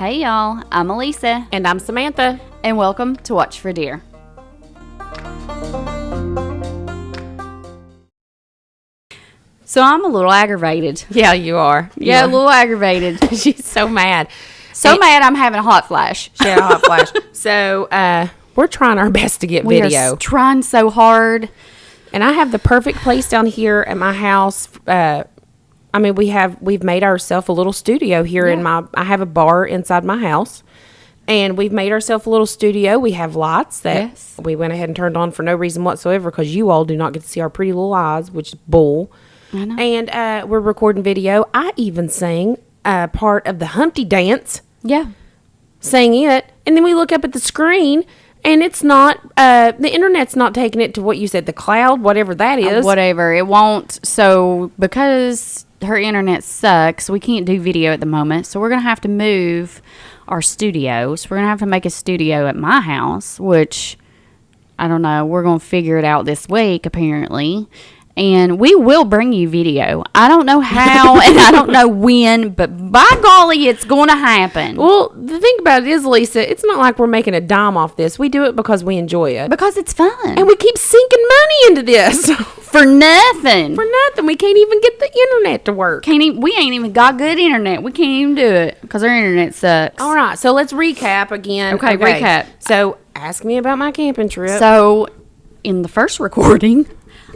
Hey y'all, I'm Elisa. And I'm Samantha. And welcome to Watch for Deer. So I'm a little aggravated. Yeah, you are. A little aggravated. She's so mad. Mad I'm having a hot flash. She had a hot flash. So we're trying our best to get video. We are trying so hard. And I have the perfect place down here at my house. We've made ourselves a little studio here I have a bar inside my house. And we've made ourselves a little studio. We have lights that we went ahead and turned on for no reason whatsoever because you all do not get to see our pretty little eyes, which is bull. I know. And we're recording video. I even sang part of the Humpty Dance. Yeah. Sang it. And then we look up at the screen and it's not, the internet's not taking it to what you said, the cloud, whatever that is. Whatever. It won't. So because her internet sucks, we can't do video at the moment. So we're going to have to move our studios. We're going to have to make a studio at my house, which, I don't know, we're going to figure it out this week, apparently. And we will bring you video. I don't know how and I don't know when, but by golly, it's going to happen. Well, the thing about it is, Lisa, it's not like we're making a dime off this. We do it because we enjoy it. Because it's fun. And we keep sinking money into this. For nothing. For nothing. We can't even get the internet to work. We ain't even got good internet. We can't even do it because our internet sucks. All right. So let's recap again. Okay, recap. So ask me about my camping trip. So in the first recording,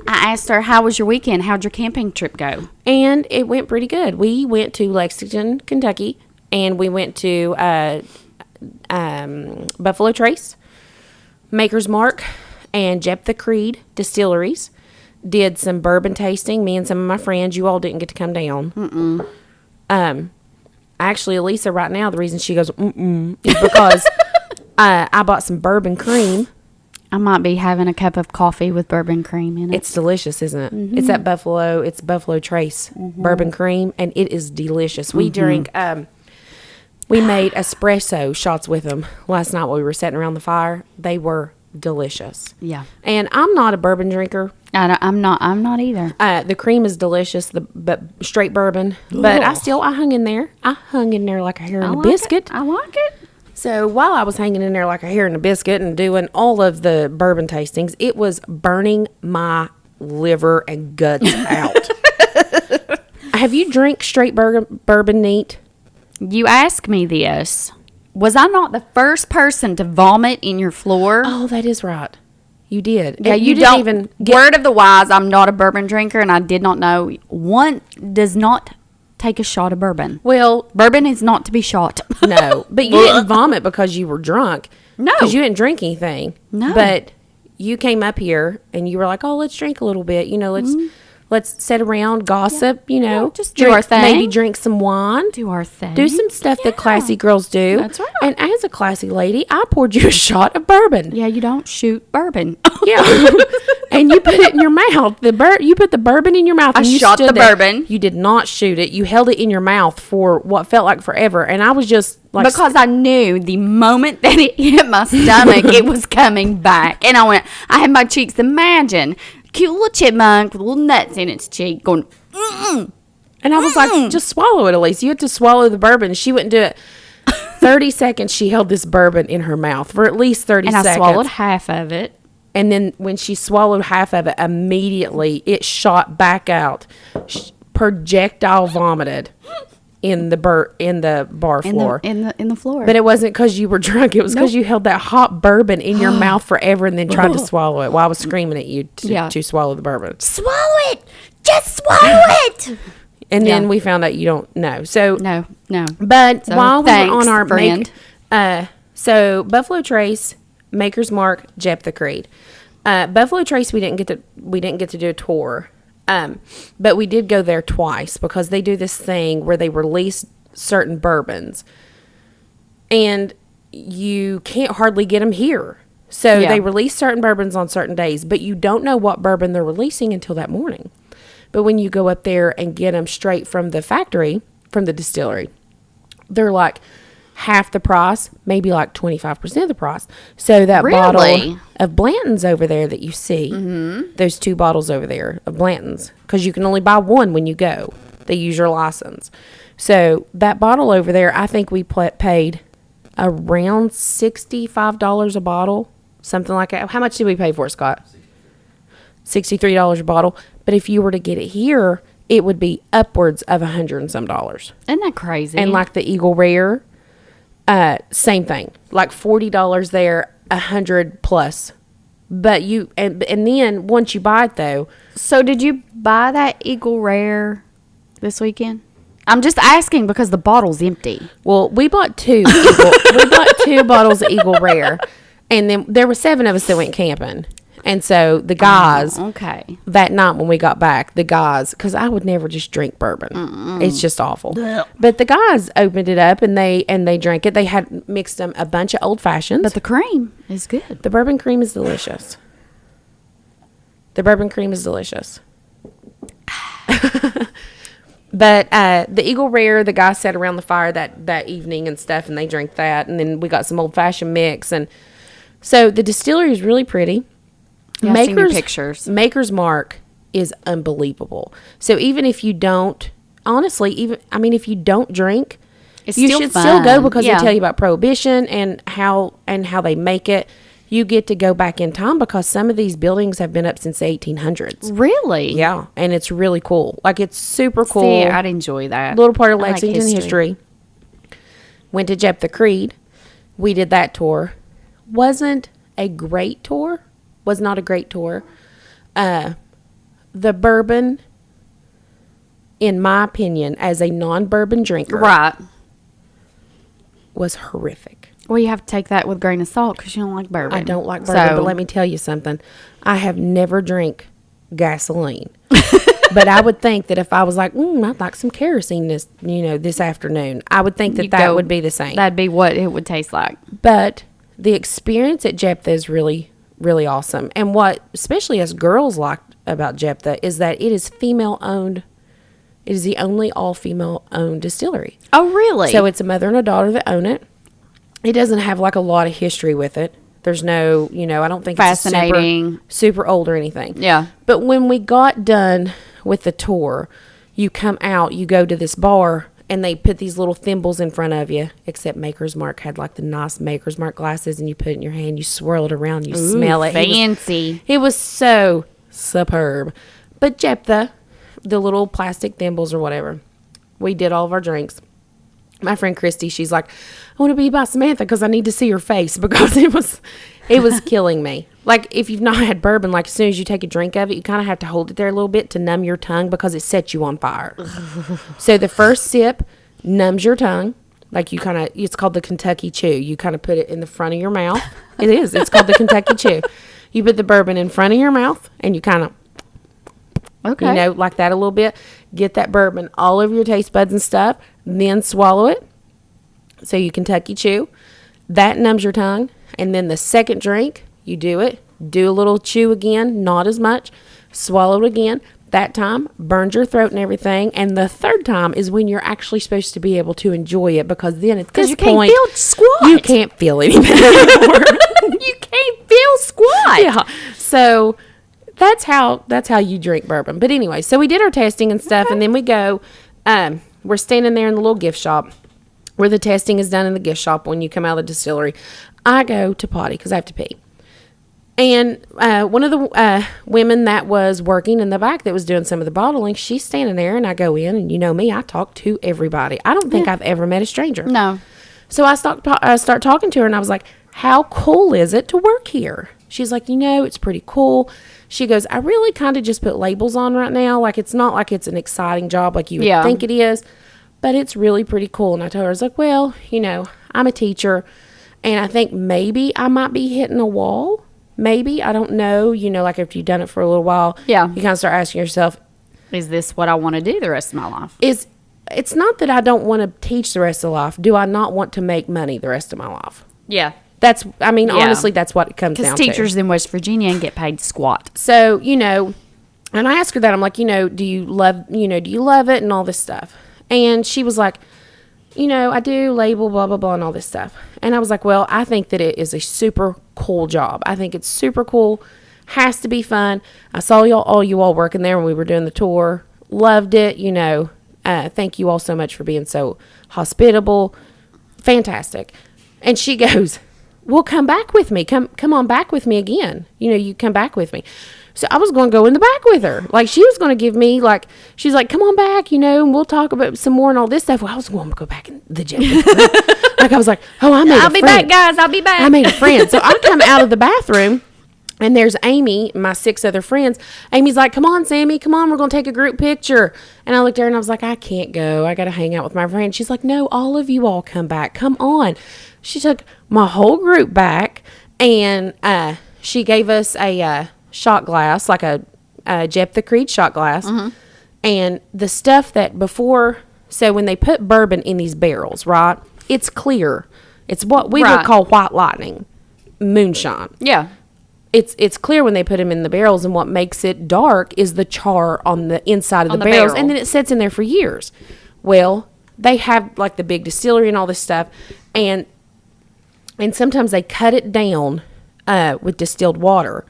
I asked her, how was your weekend? How'd your camping trip go? And it went pretty good. We went to Lexington, Kentucky, and we went to Buffalo Trace, Maker's Mark, and Jephthah Creed distilleries. Did some bourbon tasting. Me and some of my friends. You all didn't get to come down. Actually, Elisa, right now, the reason she goes, is because I bought some bourbon cream. I might be having a cup of coffee with bourbon cream in it. It's delicious, isn't it? Mm-hmm. It's Buffalo Trace bourbon cream, and it is delicious. We drink, we made espresso shots with them last night while we were sitting around the fire. They were delicious. Yeah. And I'm not a bourbon drinker. I'm not either. The cream is delicious, but straight bourbon. But I hung in there. I hung in there like a hair in a biscuit. I like it. So while I was hanging in there like a hair in a biscuit and doing all of the bourbon tastings, it was burning my liver and guts out. Have you drank straight bourbon neat? You asked me this. Was I not the first person to vomit in your floor? Oh, that is right. You did. Yeah, you didn't even word of the wise, I'm not a bourbon drinker, and I did not know. One does not take a shot of bourbon. Well, bourbon is not to be shot. No, but you didn't vomit because you were drunk. No. Because you didn't drink anything. No. But you came up here and you were like, oh, let's drink a little bit. You know, let's sit around, gossip, just do our thing. Maybe drink some wine. Do our thing. Do some stuff that classy girls do. That's right. And as a classy lady, I poured you a shot of bourbon. Yeah, you don't shoot bourbon. Yeah. And you put it in your mouth. You put the bourbon in your mouth. And you shot the bourbon. You did not shoot it. You held it in your mouth for what felt like forever. And I was just like... Because I knew the moment that it hit my stomach, it was coming back. And I had my cheeks, imagine, cute little chipmunk with little nuts in its cheek going, mm-mm. And I was like, just swallow it, Elise. You had to swallow the bourbon. She wouldn't do it. 30 seconds, she held this bourbon in her mouth for at least 30 seconds. And I swallowed half of it. And then when she swallowed half of it, immediately it shot back out, projectile vomited in the bar floor. In the floor. But it wasn't because you were drunk. It was because you held that hot bourbon in your mouth forever and then tried to swallow it while I was screaming at you to swallow the bourbon. Swallow it! Just swallow it! And then we found out you don't know. So no. But so while we were on our friend, so Buffalo Trace, Maker's Mark, Jephthah Creed. Buffalo Trace, we didn't get to do a tour, but we did go there twice because they do this thing where they release certain bourbons, and you can't hardly get them here. So they release certain bourbons on certain days, but you don't know what bourbon they're releasing until that morning. But when you go up there and get them straight from the factory, from the distillery, they're like half the price, maybe like 25% of the price. So that bottle of Blanton's over there that you see, those 2 bottles over there of Blanton's, because you can only buy one when you go. They use your license. So that bottle over there, I think we paid around $65 a bottle, something like that. How much did we pay for it, Scott? $63 a bottle. But if you were to get it here, it would be upwards of $100 and some dollars. Isn't that crazy? And like the Eagle Rare, same thing, like $40 there, $100 plus. But you and then once you buy it though. So did you buy that Eagle Rare this weekend? I'm just asking because the bottle's empty. Well, we bought two bottles of Eagle Rare, and then there were 7 of us that went camping. And so the guys, okay, that night when we got back, because I would never just drink bourbon. It's just awful. But the guys opened it up and they drank it. They had mixed them a bunch of old fashions. but the cream is good. The bourbon cream is delicious. But the Eagle Rare, the guy sat around the fire that evening and stuff, and they drank that. And then we got some old fashioned mix. And so the distillery is really pretty. Yeah, I've seen your pictures. Maker's Mark is unbelievable. So even if you don't, honestly, if you don't drink, It's you still should fun. still go because Yeah. they tell you about Prohibition and how they make it. You get to go back in time because some of these buildings have been up since the 1800s. Really? Yeah, and it's really cool. Like, it's super cool. See, I'd enjoy that. Little part of I like Lexington history. Went to Jephthah Creed. We did that tour. Wasn't a great tour. Was not a great tour. The bourbon, in my opinion, as a non-bourbon drinker, Right. was horrific. Well, you have to take that with a grain of salt because you don't like bourbon. I don't like bourbon, So- but let me tell you something. I have never drank gasoline. But I would think that if I was like, I'd like some kerosene this afternoon, I would think You that go- would be the same. That'd be what it would taste like. But the experience at Jephthah is really, really awesome. And what especially us girls liked about Jephthah is that it is female owned. It is the only all-female owned distillery. Oh, really? So it's a mother and a daughter that own it. It doesn't have like a lot of history with it. There's no, I don't think Fascinating. it's super old or anything. Yeah. But when we got done with the tour, you come out, you go to this bar, and they put these little thimbles in front of you, except Maker's Mark had like the nice Maker's Mark glasses, and you put it in your hand, you swirl it around, you smell it. Fancy. It was so superb. But Jephthah, the little plastic thimbles or whatever, we did all of our drinks. My friend Christy, she's like, I want to be by Samantha because I need to see her face because it was killing me. Like, if you've not had bourbon, like as soon as you take a drink of it, you kind of have to hold it there a little bit to numb your tongue because it sets you on fire. So the first sip numbs your tongue. Like it's called the Kentucky Chew. You kind of put it in the front of your mouth. It is. It's called the Kentucky Chew. You put the bourbon in front of your mouth and you kind of, Okay. like that a little bit. Get that bourbon all over your taste buds and stuff. Then swallow it. So you Kentucky Chew. That numbs your tongue. And then the second drink, you do it. Do a little chew again. Not as much. Swallow it again. That time, burns your throat and everything. And the third time is when you're actually supposed to be able to enjoy it because then at this you point, can't feel squat. you can't feel anything anymore. You can't feel squat. Yeah. So that's how you drink bourbon. But anyway, so we did our testing and stuff, and then we go. We're standing there in the little gift shop where the testing is done in the gift shop when you come out of the distillery. I go to potty because I have to pee. And one of the women that was working in the back that was doing some of the bottling, she's standing there, and I go in, and you know me, I talk to everybody. I don't think I've ever met a stranger. No. So I start talking to her, and I was like, how cool is it to work here? She's like, it's pretty cool. She goes, I really kind of just put labels on right now. Like, it's not like it's an exciting job like you would think it is, but it's really pretty cool. And I told her, I was like, well, I'm a teacher, and I think maybe I might be hitting a wall. Maybe. I don't know. Like if you've done it for a little while, you kind of start asking yourself, Is this what I want to do the rest of my life? It's not that I don't want to teach the rest of life. Do I not want to make money the rest of my life? Yeah. Honestly, that's what it comes down Because to. teachers in West Virginia ain't get paid squat. So, and I asked her that. I'm like, do you love it and all this stuff? And she was like, I do label, blah, blah, blah, and all this stuff. And I was like, well, I think that it is a super cool job. I think it's super cool. Has to be fun. I saw all you all working there when we were doing the tour. Loved it, Thank you all so much for being so hospitable. Fantastic. And she goes, well, come back with me. Come on back with me again. You come back with me. So I was going to go in the back with her. Like, she was going to give me, like, she's like, come on back, and we'll talk about some more and all this stuff. Well, I was going to go back in the jet. Like, I was like, oh, I'll be back, guys. I'll be back. I made a friend. So I come out of the bathroom, and there's Amy, my 6 other friends. Amy's like, come on, Sammy, come on. We're going to take a group picture. And I looked at her, and I was like, I can't go. I got to hang out with my friend. She's like, no, all of you all come back. Come on. She took my whole group back, and she gave us a shot glass, like a Jephthah Creed shot glass. Mm-hmm. And the stuff that before, so when they put bourbon in these barrels, right, it's clear. It's what we would call white lightning, moonshine. Yeah. It's clear when they put them in the barrels, and what makes it dark is the char on the inside of the barrels, and then it sits in there for years. Well, they have like the big distillery and all this stuff, and sometimes they cut it down with distilled water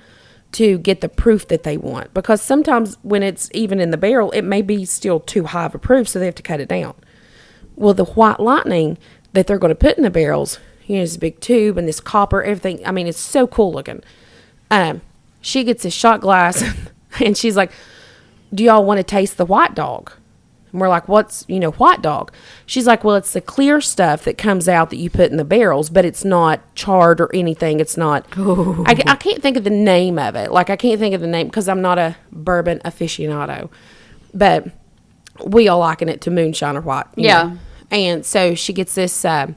to get the proof that they want, because sometimes when it's even in the barrel, it may be still too high of a proof, so they have to cut it down. Well, the white lightning that they're going to put in the barrels, this big tube and this copper, everything. I mean, it's so cool looking. She gets this shot glass, and she's like, do y'all want to taste the white dog? And we're like, what's, white dog? She's like, well, it's the clear stuff that comes out that you put in the barrels, but it's not charred or anything. It's not, I can't think of the name of it. Like, I can't think of the name because I'm not a bourbon aficionado, but we all liken it to moonshine or white. Yeah. And so she gets this shot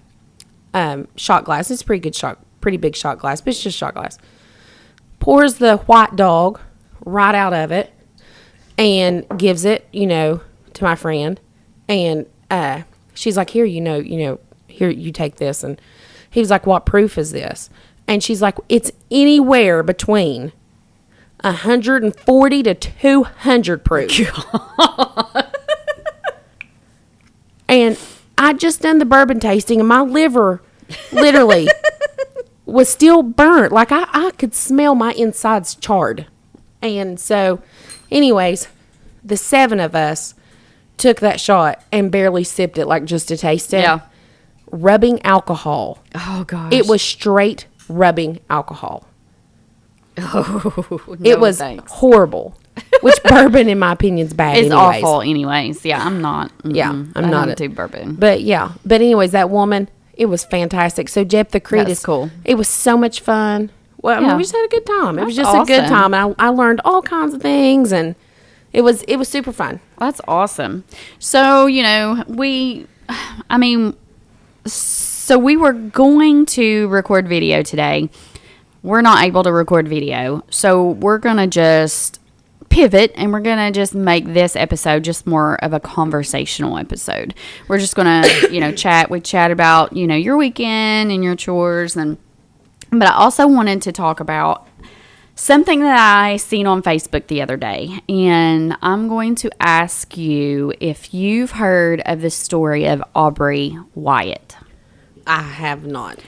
glass. It's a pretty big shot glass, but it's just shot glass. Pours the white dog right out of it and gives it, to my friend, and she's like, here, here, you take this. And he was like, what proof is this? And she's like, it's anywhere between 140 to 200 proof. And I just done the bourbon tasting, and my liver literally was still burnt. Like, I could smell my insides charred. And so anyways, the 7 of us took that shot and barely sipped it, like just to taste it. Yeah. Rubbing alcohol. Oh, gosh. It was straight rubbing alcohol. Oh, no, it was horrible. Which bourbon, in my opinion, is bad. It's awful anyways. Yeah, I'm not. Yeah, I'm not into bourbon. But yeah. But anyways, that woman, it was fantastic. So Jephthah Creed is cool. It was so much fun. Well, I mean, we just had a good time. It was just awesome. A good time. And I learned all kinds of things, and it was super fun. That's awesome. So, we were going to record video today. We're not able to record video. So we're going to just pivot, and we're going to just make this episode just more of a conversational episode. We're just going to, chat. We chat about, your weekend and your chores. But I also wanted to talk about something that I seen on Facebook the other day, and I'm going to ask you if you've heard of the story of Aubrey Wyatt. I have not.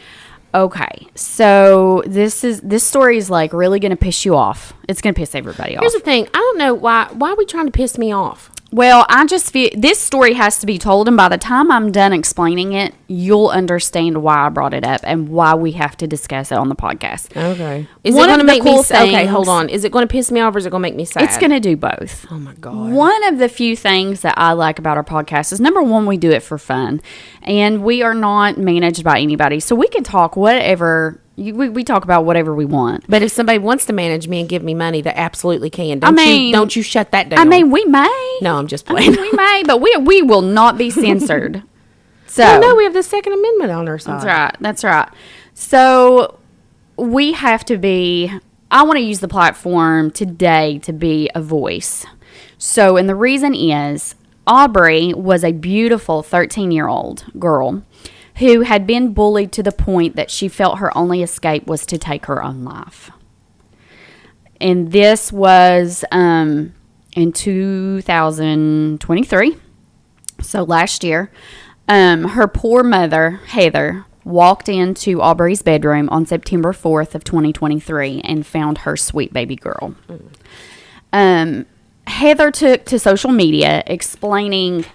Okay, so this story is like really going to piss you off. It's going to piss everybody off. Here's the thing. I don't know why are we trying to piss me off? Well, I just feel this story has to be told, and by the time I'm done explaining it, you'll understand why I brought it up and why we have to discuss it on the podcast. Okay. Is it going to make me sad? Okay, hold on. Is it going to piss me off, or is it going to make me sad? It's going to do both. Oh, my God. One of the few things that I like about our podcast is, number one, we do it for fun, and we are not managed by anybody, so we can talk whatever. We talk about whatever we want. But if somebody wants to manage me and give me money, they absolutely can. Don't you shut that down. I mean, we may. No, I'm just playing. We may, but we will not be censored. So well, no, we have the Second Amendment on our side. That's right. So we have to be. I want to use the platform today to be a voice. So, and the reason is Aubrey was a beautiful 13-year-old girl who had been bullied to the point that she felt her only escape was to take her own life. And this was in 2023, so last year. Her poor mother, Heather, walked into Aubrey's bedroom on September 4th of 2023 and found her sweet baby girl. Heather took to social media explaining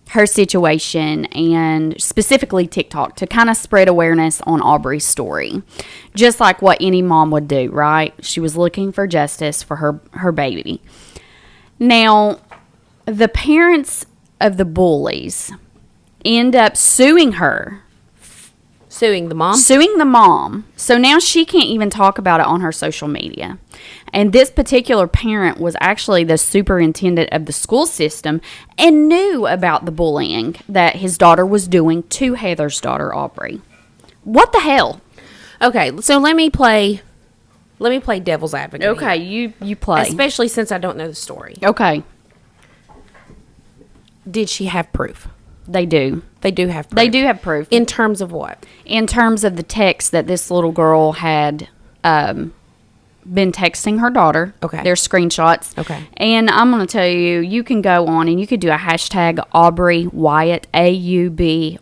her situation, and specifically TikTok, to kind of spread awareness on Aubrey's story. Just like what any mom would do, right? She was looking for justice for her baby. Now, the parents of the bullies end up suing her. Suing the mom? Suing the mom. So now she can't even talk about it on her social media. And this particular parent was actually the superintendent of the school system and knew about the bullying that his daughter was doing to Heather's daughter, Aubrey. What the hell? Okay, so let me play devil's advocate. Okay, here. you play. Especially since I don't know the story. Okay. Did she have proof? They do. They do have proof. They do have proof. In terms of what? In terms of the text that this little girl had been texting her daughter. Okay. There's screenshots. Okay. And I'm going to tell you, you can go on and you could do a hashtag Aubrey Wyatt, AUBREIGH,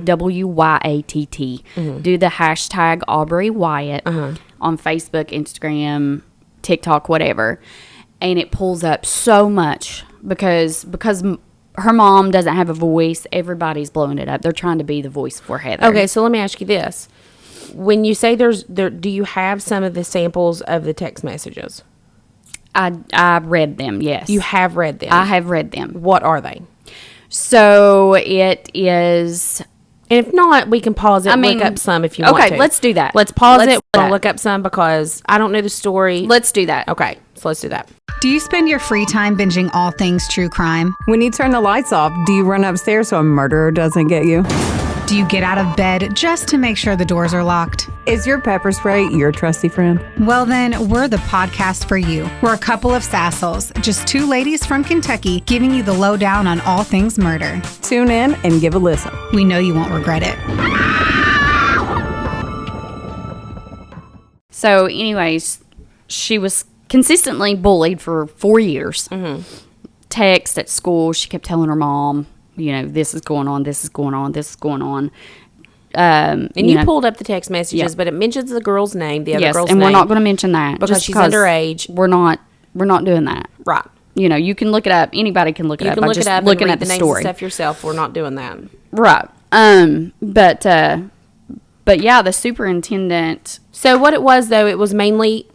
WYATT. Do the hashtag Aubrey Wyatt on Facebook, Instagram, TikTok, whatever. And it pulls up so much because her mom doesn't have a voice. Everybody's blowing it up. They're trying to be the voice for Heather. Okay, so let me ask you this. When you say do you have some of the samples of the text messages? I read them, yes. You have read them? I have read them. What are they? So it is... And if not, we can pause it and look up some if you want to. Okay, let's do that. Let's pause it and look up some because I don't know the story. Let's do that. Okay, so let's do that. Do you spend your free time binging all things true crime? When you turn the lights off, do you run upstairs so a murderer doesn't get you? Do you get out of bed just to make sure the doors are locked? Is your pepper spray your trusty friend? Well then, we're the podcast for you. We're a couple of sassholes, just two ladies from Kentucky giving you the lowdown on all things murder. Tune in and give a listen. We know you won't regret it. So anyways, she was consistently bullied for 4 years. Text at school, she kept telling her mom, you know, this is going on, this is going on, this is going on. And you pulled up the text messages, but it mentions the girl's name, the other girl's name. And we're not going to mention that. Because she's underage. We're not doing that. Right. You know, you can look it up. Anybody can look it up. You can look it up looking and read at the names story. and stuff yourself. We're not doing that. Right. But yeah, the superintendent. So what it was, though, it was mainly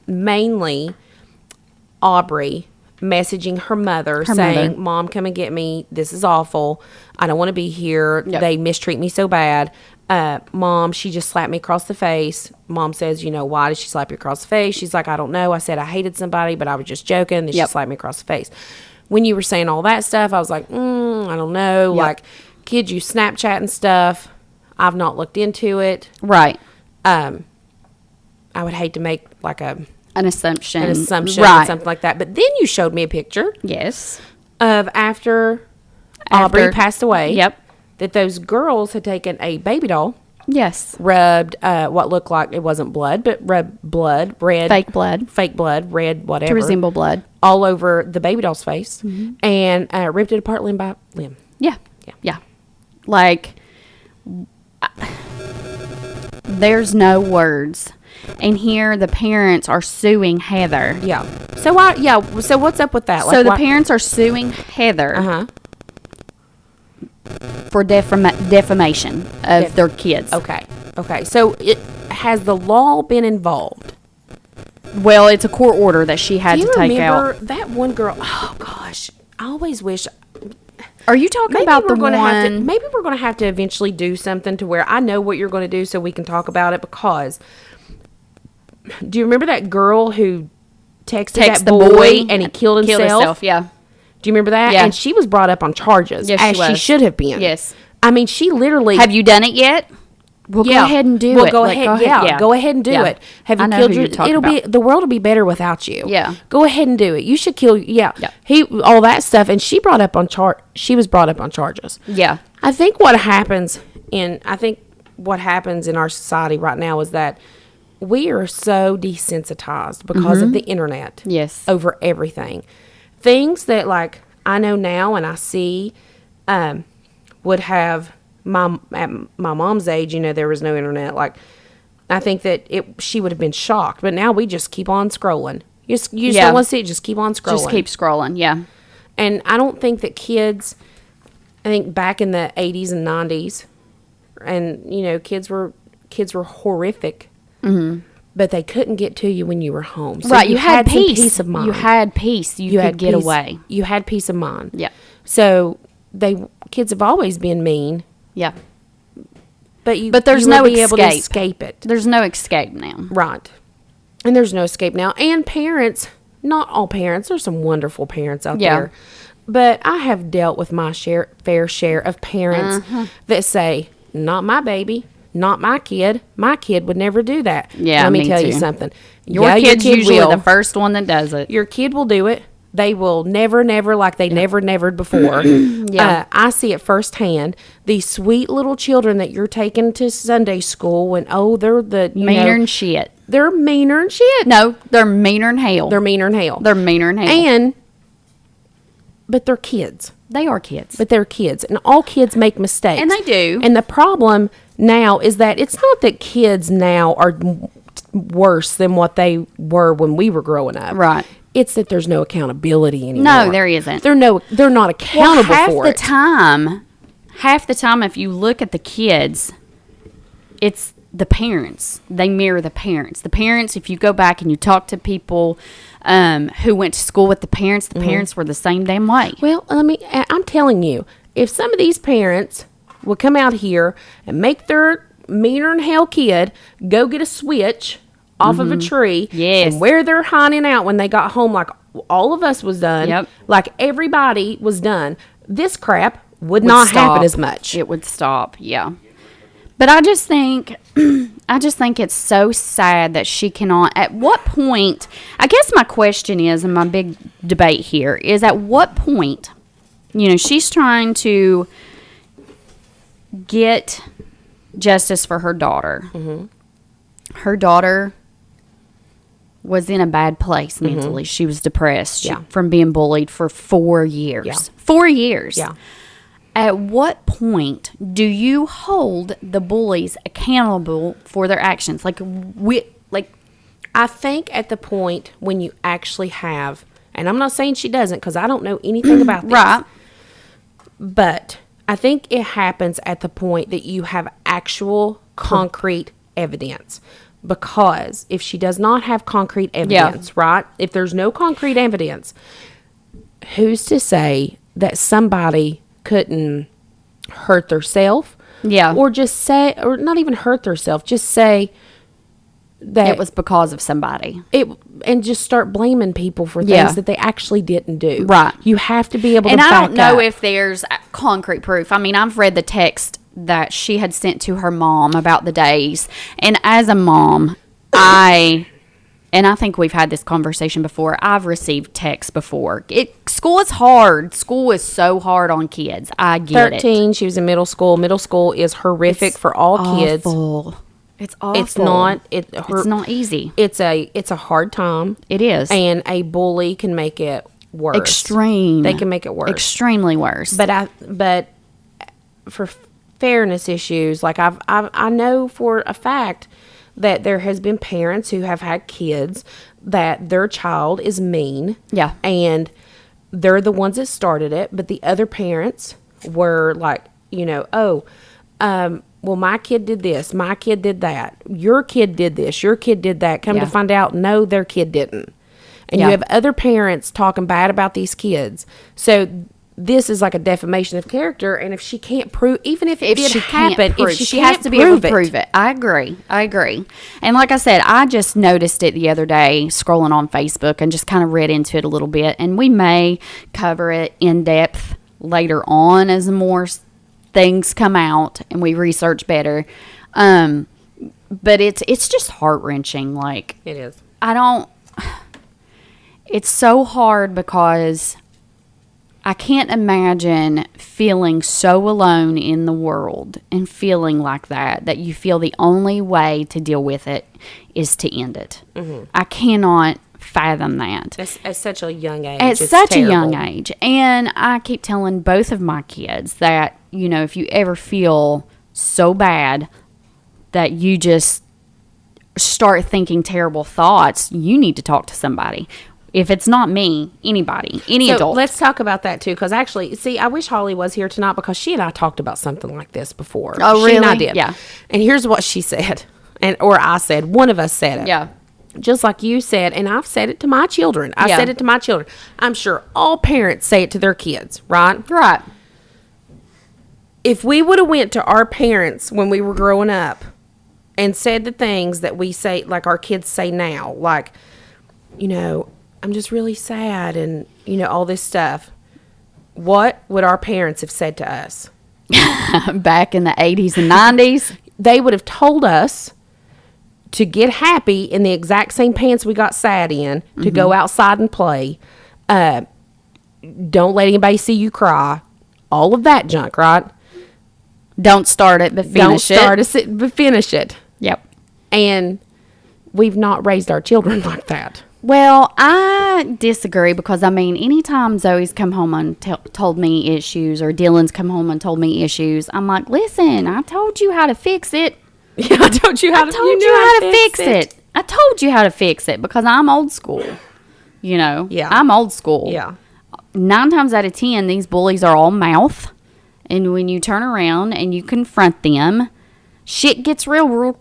Aubrey messaging her mother saying, Mom, come and get me. This is awful. I don't want to be here. Yep. They mistreat me so bad. Mom, she just slapped me across the face. Mom says, you know, why did she slap you across the face? She's like, I don't know. I said I hated somebody, but I was just joking. Then she slapped me across the face. When you were saying all that stuff, I was like, I don't know. Yep. Like, kids use Snapchat and stuff. I've not looked into it. Right. I would hate to make like an assumption right. or something like that. But then you showed me a picture Yes. of after Aubrey passed away. Yep. That those girls had taken a baby doll, Yes. rubbed what looked like it wasn't blood, but rubbed blood, red. Fake blood. Red, whatever. To resemble blood. All over the baby doll's face. And ripped it apart limb by limb. Yeah. Like, there's no words. And here the parents are suing Heather. Yeah. So so what's up with that? So the parents are suing Heather for defamation of their kids. Okay. So has the law been involved? Well, it's a court order that she had to take out. Do you remember that one girl? Oh gosh, I always wish. Are you talking about the one? Maybe we're going to have to eventually do something to where I know what you're going to do so we can talk about it, because do you remember that girl who texted that the boy and he killed himself? Yeah. Do you remember that? Yeah. And she was brought up on charges, Yes, as she she was. should have been. Yes. I mean, she literally. Have you done it yet? Well, go ahead and do it. Go ahead. Go ahead and do it. Have you killed your? The world will be better without you. Yeah. Go ahead and do it. You should kill. Yeah. All that stuff, and she brought up on She was brought up on charges. Yeah. I think what happens in our society right now is that we are so desensitized because of the internet. Yes. Over everything, things that like I know now and I see, would have. At my mom's age, you know, there was no internet. Like, I think that she would have been shocked. But now we just keep on scrolling. You just don't want to see it. Just keep on scrolling. Just keep scrolling. Yeah. And I don't think that kids, I think back in the 80s and 90s, and, you know, kids were horrific. Mm-hmm. But they couldn't get to you when you were home. So right, you had some peace. Peace of mind. You had peace. You could get away. You had peace of mind. Yeah. So kids have always been mean. Yeah. But there's you no would be able to escape. escape it. There's no escape now. Right. And there's no escape now. And parents, not all parents, there's some wonderful parents out there. But I have dealt with my fair share of parents that say, not my baby. Not my kid. My kid would never do that. Yeah, Let me me tell you too. something. Your kid's usually the first one that does it. Your kid will do it. They will never like they nevered before. I see it firsthand. These sweet little children that you're taking to Sunday school when, they're the... Meaner than shit. They're meaner than shit. No, they're meaner than hell. They're meaner than hell. They're meaner than hell. But they're kids. They are kids. But they're kids. And all kids make mistakes. And they do. And the problem now is that it's not that kids now are worse than what they were when we were growing up. Right. It's that there's no accountability anymore. No, there isn't. They're not accountable for it. Half the time, if you look at the kids, it's the parents. They mirror the parents. The parents, if you go back and you talk to people who went to school with the parents were the same damn way. Well, I'm telling you, if some of these parents would come out here and make their meaner than hell kid go get a switch off of a tree and wear their hiding out when they got home like all of us was done, like everybody was done, this crap would not happen as much. It would stop, yeah. But I just think it's so sad that she cannot. At what point? I guess my question is, and my big debate here is, at what point? You know, she's trying to get justice for her daughter. Mm-hmm. Her daughter was in a bad place mentally. She was depressed from being bullied for 4 years. Yeah. 4 years. Yeah. At what point do you hold the bullies accountable for their actions? I think at the point when you actually have, and I'm not saying she doesn't because I don't know anything about this. Right. But I think it happens at the point that you have actual concrete evidence. Because if she does not have concrete evidence, right? If there's no concrete evidence, who's to say that somebody couldn't hurt themselves? Yeah. Or just say, or not even hurt themselves, just say that it was because of somebody. And just start blaming people for things that they actually didn't do. Right. You have to be able to back up. And I don't know up. if there's concrete proof. I mean, I've read the text that she had sent to her mom about the days. And as a mom, I think we've had this conversation before. I've received texts before. School is hard. School is so hard on kids. I get 13, she was in middle school. Middle school is horrific for all kids. It's awful. It's not. It's not easy. It's a hard time. It is. And a bully can make it worse. They can make it worse. Extremely worse. But for fairness issues, like I know for a fact that there has been parents who have had kids that their child is mean. Yeah. And they're the ones that started it, but the other parents were like, well, my kid did this, my kid did that, your kid did this, your kid did that. Come to find out, no, their kid didn't. And you have other parents talking bad about these kids. So this is like a defamation of character. And if she can't prove, even if it did happen, if she has can't to be able to prove it. I agree. And like I said, I just noticed it the other day scrolling on Facebook and just kind of read into it a little bit. And we may cover it in depth later on as more things come out and we research better. But it's just heart-wrenching. Like, it is. It's so hard because I can't imagine feeling so alone in the world and feeling like that you feel the only way to deal with it is to end it. Mm-hmm. I cannot fathom that. At such a young age. At such a young age. And I keep telling both of my kids that, if you ever feel so bad that you just start thinking terrible thoughts, you need to talk to somebody. If it's not me, anybody, any So adult. let's talk about that too, because actually, see, I wish Holly was here tonight because she and I talked about something like this before. Oh, She and I really? did. Yeah. And here's what she said, or I said. One of us said it. Yeah. Just like you said, and I've said it to my children. I Yeah. said it to my children. I'm sure all parents say it to their kids, right? Right. If we would have went to our parents when we were growing up and said the things that we say, like our kids say now, like, I'm just really sad and, all this stuff. What would our parents have said to us? Back in the 80s and 90s. They would have told us to get happy in the exact same pants we got sad in, to go outside and play. Don't let anybody see you cry. All of that junk, right? Don't start it, but finish it. Don't start it, but finish it. Yep. And we've not raised our children like that. Well, I disagree because, anytime Zoe's come home and told me issues or Dylan's come home and told me issues, I'm like, listen, I told you how to fix it. Yeah, I told you how to fix it. I told you how to fix it because I'm old school. Yeah. I'm old school. Yeah. 9 times out of 10, these bullies are all mouth. And when you turn around and you confront them, shit gets real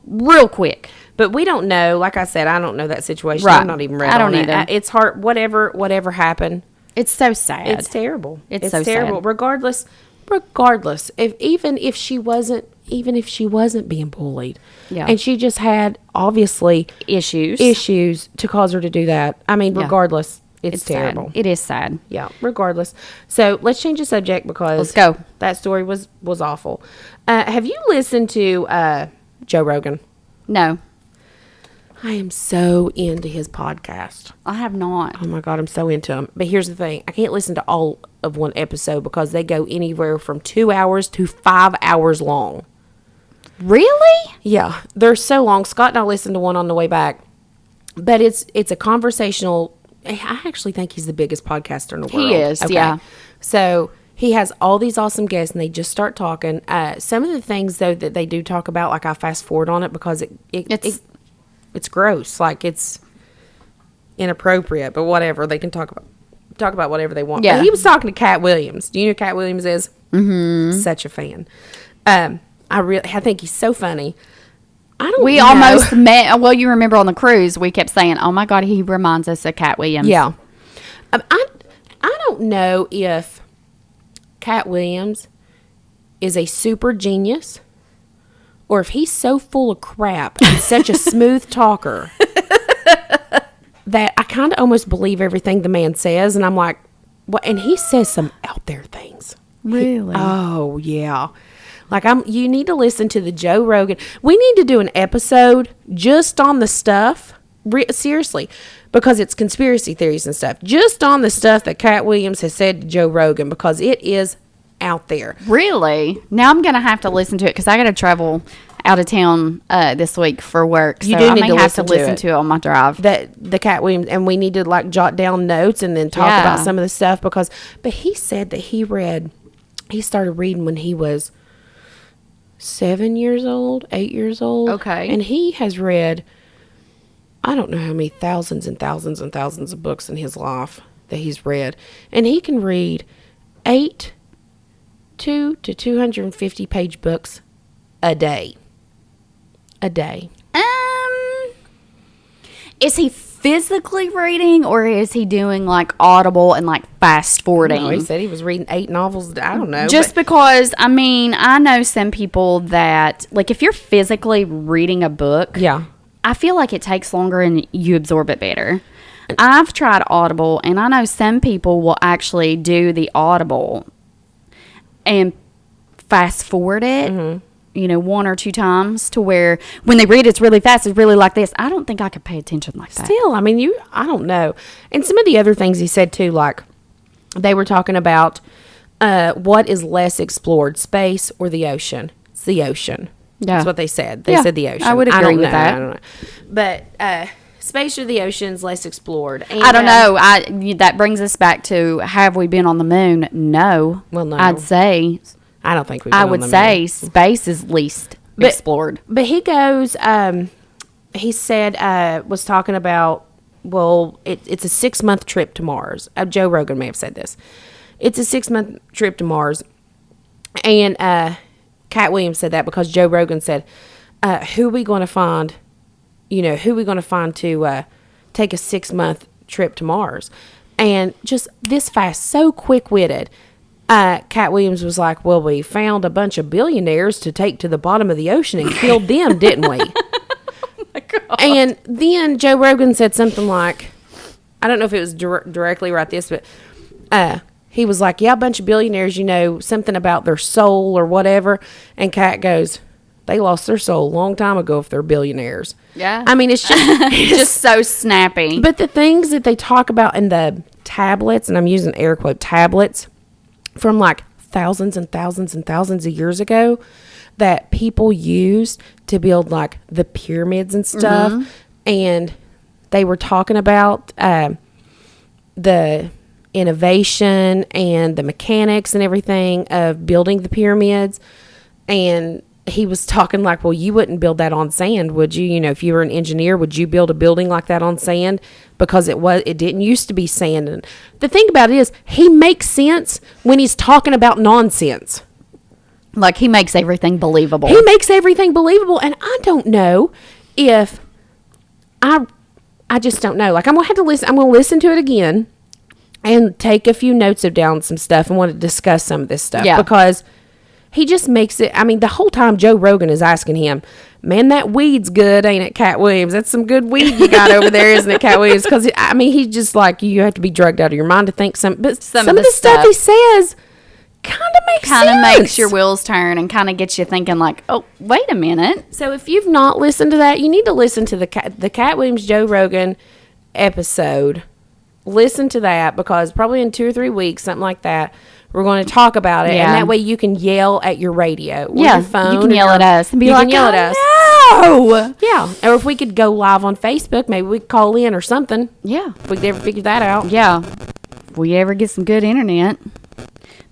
quick. But we don't know. Like I said, I don't know that situation. Right. I'm not even read I don't on it. either. It's hard. Whatever happened. It's so sad. It's terrible. It's so terrible. sad. Regardless, if she wasn't being bullied, Yeah. and she just had obviously issues to cause her to do that. Regardless, it's terrible. Sad. It is sad. Yeah, regardless. So let's change the subject because Let's go. That story was awful. Have you listened to Joe Rogan? No, I am so into his podcast. I have not. Oh my God, I'm so into him. But here's the thing. I can't listen to all of one episode because they go anywhere from 2 hours to 5 hours long. Really? Yeah, they're so long. Scott and I listened to one on the way back. But it's a conversational. I actually think he's the biggest podcaster in the world. He is, yeah. So he has all these awesome guests, and they just start talking. Some of the things, though, that they do talk about, like I fast forward on it because it's gross. Like it's inappropriate, but whatever. They can talk about whatever they want. Yeah. But he was talking to Cat Williams. Do you know who Cat Williams is? Mm-hmm. Such a fan. I think he's so funny. We almost met. Well, you remember on the cruise, we kept saying, "Oh my God, he reminds us of Cat Williams." Yeah. I don't know if Cat Williams is a super genius or if he's so full of crap and such a smooth talker that I kind of almost believe everything the man says. And I'm like, what? And he says some out there things. Really? Oh, yeah. Like you need to listen to the Joe Rogan. We need to do an episode just on the stuff. Seriously, because it's conspiracy theories and stuff. Just on the stuff that Cat Williams has said to Joe Rogan, because it is out there. Really? Now I'm gonna have to listen to it because I got to travel out of town this week for work. So I may have to listen to it on my drive. The Cat Williams, and we need to like jot down notes and then talk about some of the stuff but he said that he started reading when he was 7 years old, 8 years old. Okay. And he has read, I don't know how many thousands and thousands and thousands of books in his life that he's read. And he can read 2 to 250 page books a day. A day. Is he physically reading or is he doing like Audible and like fast forwarding? No, he said he was reading 8 novels. I don't know. Just because, I know some people that, like, if you're physically reading a book, yeah, I feel like it takes longer and you absorb it better. I've tried Audible, and I know some people will actually do the Audible and fast forward it, 1 or 2 times to where when they read it's really fast, it's really like this. I don't think I could pay attention like that. Still, I don't know. And some of the other things he said too, like they were talking about what is less explored, space or the ocean. It's the ocean. Yeah. That's what they said. They said the ocean. I would agree don't with know. that. I don't know. But space or the ocean is less explored. And, I don't know. That brings us back to, have we been on the moon? No. Well, no. I'd say, I don't think we've been on the moon. space is least explored. But he goes, he said, was talking about well, it's a 6-month trip to Mars. Joe Rogan may have said this. It's a 6-month trip to Mars. And Cat Williams said that because Joe Rogan said, who are we going to find, who are we going to find to take a 6-month trip to Mars? And just this fast, so quick-witted. Cat Williams was like, well, we found a bunch of billionaires to take to the bottom of the ocean and killed them, didn't we? Oh my God. And then Joe Rogan said something like, I don't know if it was directly right this, but he was like, yeah, a bunch of billionaires, something about their soul or whatever. And Cat goes, they lost their soul a long time ago if they're billionaires. Yeah. I mean, it's just, Just so snappy. but the things that they talk about in the tablets, and I'm using air quote tablets, from like thousands and thousands and thousands of years ago that people used to build like the pyramids and stuff. And they were talking about the innovation and the mechanics and everything of building the pyramids. And he was talking like, well, you wouldn't build that on sand, would you? If you were an engineer, would you build a building like that on sand? Because it didn't used to be sand. And the thing about it is, he makes sense when he's talking about nonsense. Like, he makes everything believable. He makes everything believable. And I don't know if I just don't know. Like, I'm going to listen to it again and take a few notes down some stuff and want to discuss some of this stuff. Yeah. Because he just makes it, the whole time Joe Rogan is asking him, man, that weed's good, ain't it, Cat Williams? That's some good weed you got over there, isn't it, Cat Williams? Because, he's just like, you have to be drugged out of your mind to think but some of the stuff he says kind of makes sense. Kind of makes your wheels turn and kind of gets you thinking like, oh, wait a minute. So if you've not listened to that, you need to listen to the Cat Williams Joe Rogan episode. Listen to that, because probably in 2 or 3 weeks, something like that, we're going to talk about it. Yeah. And that way you can yell at your radio or Yeah, your phone. you can yell at us and be you like, can yell at us. no! Yeah. Or if we could go live on Facebook, maybe we could call in or something. Yeah. If we could ever figure that out. Yeah. If we ever get some good internet.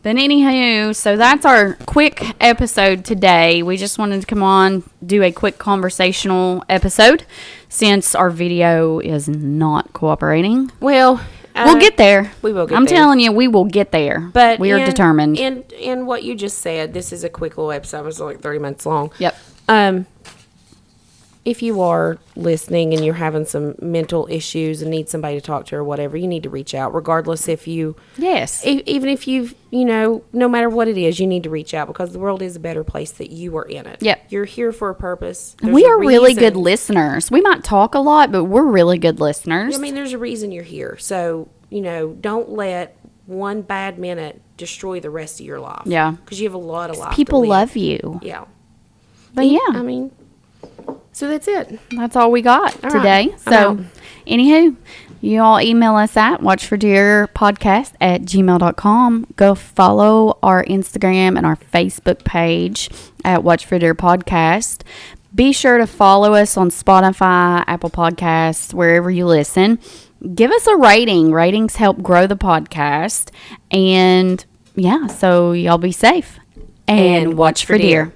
But anywho, so that's our quick episode today. We just wanted to come on, do a quick conversational episode since our video is not cooperating. Well, We'll get there. We will get I'm there. telling you, we will get there. But we are determined. In what you just said, this is a quick little episode. It was like 30 minutes long. Yep. If you are listening and you're having some mental issues and need somebody to talk to or whatever, you need to reach out. Regardless if you, Yes. even if you've, no matter what it is, you need to reach out, because the world is a better place that you are in it. Yep. You're here for a purpose. And There's we a are really reason. good listeners. We might talk a lot, but we're really good listeners. There's a reason you're here. So, don't let one bad minute destroy the rest of your life. Yeah. Because you have a lot of life. People to live. love you. Yeah. But yeah. So that's it. That's all we got All today. right. I'm So, out. anywho, you all email us at watchfordearpodcast@gmail.com. Go follow our Instagram and our Facebook page at Watch for Dear Podcast. Be sure to follow us on Spotify, Apple Podcasts, wherever you listen. Give us a rating. Ratings help grow the podcast. And yeah, so y'all be safe. And watch for deer.